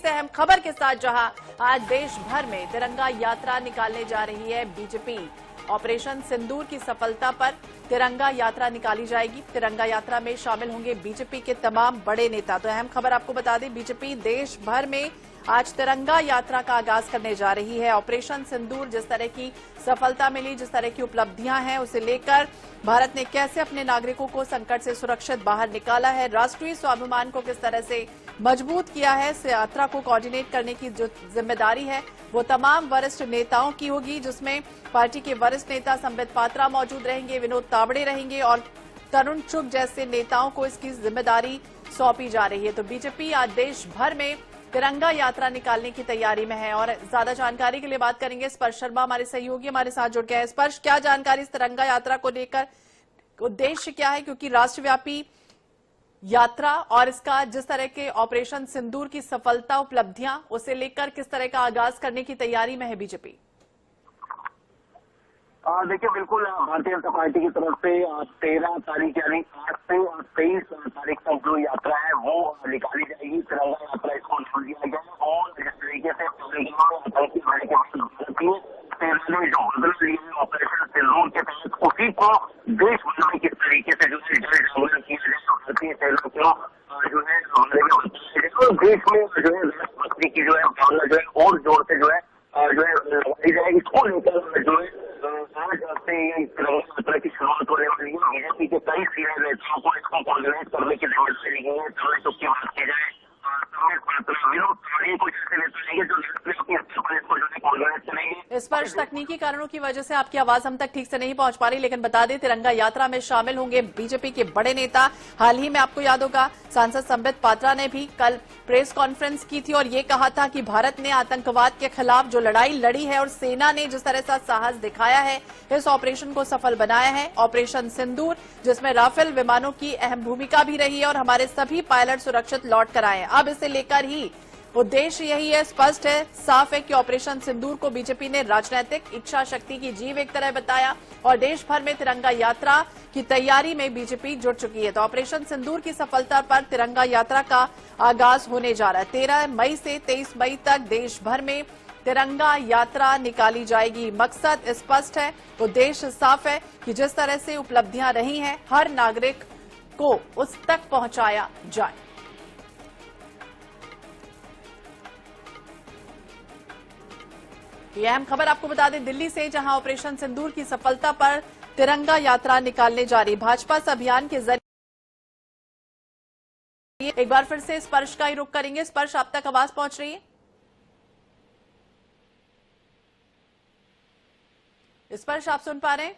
से अहम खबर के साथ, जहां आज देश भर में तिरंगा यात्रा निकालने जा रही है बीजेपी। ऑपरेशन सिंदूर की सफलता पर तिरंगा यात्रा निकाली जाएगी। तिरंगा यात्रा में शामिल होंगे बीजेपी के तमाम बड़े नेता। तो अहम खबर आपको बता दें, बीजेपी देश भर में आज तिरंगा यात्रा का आगाज करने जा रही है। ऑपरेशन सिंदूर, जिस तरह की सफलता मिली, जिस तरह की उपलब्धियां हैं, उसे लेकर भारत ने कैसे अपने नागरिकों को संकट से सुरक्षित बाहर निकाला है, राष्ट्रीय स्वाभिमान को किस तरह से मजबूत किया है, इस यात्रा को कोऑर्डिनेट करने की जो जिम्मेदारी है वो तमाम वरिष्ठ नेताओं की होगी, जिसमें पार्टी के वरिष्ठ नेता संबित पात्रा मौजूद रहेंगे, विनोद तावड़े रहेंगे और तरुण चुग जैसे नेताओं को इसकी जिम्मेदारी सौंपी जा रही है। तो बीजेपी आज देश भर में तिरंगा यात्रा निकालने की तैयारी में है। और ज्यादा जानकारी के लिए बात करेंगे, स्पर्श शर्मा हमारे सहयोगी हमारे साथ जुड़ गए हैं। स्पर्श, क्या जानकारी इस तिरंगा यात्रा को लेकर, उद्देश्य क्या है, क्योंकि राष्ट्रव्यापी यात्रा और इसका जिस तरह के ऑपरेशन सिंदूर की सफलता, उपलब्धियां, उसे लेकर किस तरह का आगाज करने की तैयारी में है बीजेपी? देखिए, बिल्कुल भारतीय जनता पार्टी की तरफ से 13 तारीख यानी 8 से 23 तारीख तक जो यात्रा है वो निकाली जाएगी। तिरंगा यात्रा इसको छोड़ दिया गया है और जिस तरीके से आतंकी हमले के बाद भारतीय सेना ने जो बदला लिया है ऑपरेशन सिंदूर के तहत, उसी को देश भर में किस तरीके से जो है जल जागरण किया जाए, भारतीय सेना को जो है हमले में बताया जाए और देश में जो है राष्ट्रभक्ति की जो है भावना जो है और जोर से जो है लगाई जाएगी। इसको लेकर जो है आज से ये तिरंगा यात्रा की शुरुआत होने वाली है। बीजेपी के कई सीनियर नेताओं को इसको कोऑर्डिनेट करने की जिम्मेदारी दी है। तरुण चुग की बात की जाए, विनोद तावड़े को जैसे नेता रहेंगे जो इसको जो है कोऑर्डिनेट करेंगे। स्पर्श, तकनीकी कारणों की वजह से आपकी आवाज हम तक ठीक से नहीं पहुंच पा रही, लेकिन बता दें तिरंगा यात्रा में शामिल होंगे बीजेपी के बड़े नेता। हाल ही में आपको याद होगा, सांसद संबित पात्रा ने भी कल प्रेस कॉन्फ्रेंस की थी और ये कहा था कि भारत ने आतंकवाद के खिलाफ जो लड़ाई लड़ी है और सेना ने जिस तरह से साहस दिखाया है, इस ऑपरेशन को सफल बनाया है। ऑपरेशन सिंदूर, जिसमें राफेल विमानों की अहम भूमिका भी रही है और हमारे सभी पायलट सुरक्षित लौट कर आए हैं। अब इसे लेकर ही उद्देश्य यही है, स्पष्ट है, साफ है कि ऑपरेशन सिंदूर को बीजेपी ने राजनीतिक इच्छा शक्ति की जीव एक तरह बताया और देश भर में तिरंगा यात्रा की तैयारी में बीजेपी जुट चुकी है। तो ऑपरेशन सिंदूर की सफलता पर तिरंगा यात्रा का आगाज होने जा रहा है। 13 मई से 23 मई तक देश भर में तिरंगा यात्रा निकाली जाएगी। मकसद स्पष्ट है, उद्देश्य साफ है कि जिस तरह से उपलब्धियां रही हैं, हर नागरिक को उस तक पहुंचाया जाए। ये अहम खबर आपको बता दें दिल्ली से, जहां ऑपरेशन सिंदूर की सफलता पर तिरंगा यात्रा निकालने जा रही। भाजपा इस अभियान के जरिए एक बार फिर से स्पर्श का ही रुख करेंगे। स्पर्श, आप तक आवाज पहुंच रही है? स्पर्श, आप सुन पा रहे हैं?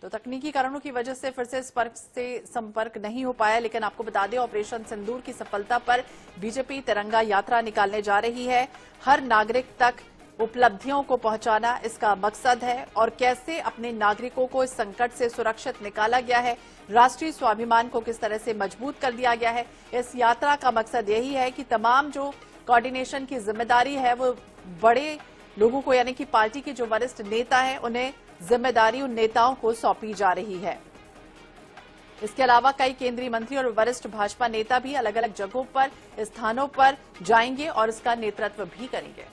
तो तकनीकी कारणों की वजह से फिर से स्पर्श से संपर्क नहीं हो पाया, लेकिन आपको बता दें ऑपरेशन सिंदूर की सफलता पर बीजेपी तिरंगा यात्रा निकालने जा रही है। हर नागरिक तक उपलब्धियों को पहुंचाना इसका मकसद है और कैसे अपने नागरिकों को इस संकट से सुरक्षित निकाला गया है, राष्ट्रीय स्वाभिमान को किस तरह से मजबूत कर दिया गया है। इस यात्रा का मकसद यही है कि तमाम जो कोऑर्डिनेशन की जिम्मेदारी है वो बड़े लोगों को, यानी कि पार्टी के जो वरिष्ठ नेता हैं, उन्हें जिम्मेदारी उन नेताओं को सौंपी जा रही है। इसके अलावा कई केंद्रीय मंत्री और वरिष्ठ भाजपा नेता भी अलग अलग जगहों पर, स्थानों पर जाएंगे और इसका नेतृत्व भी करेंगे।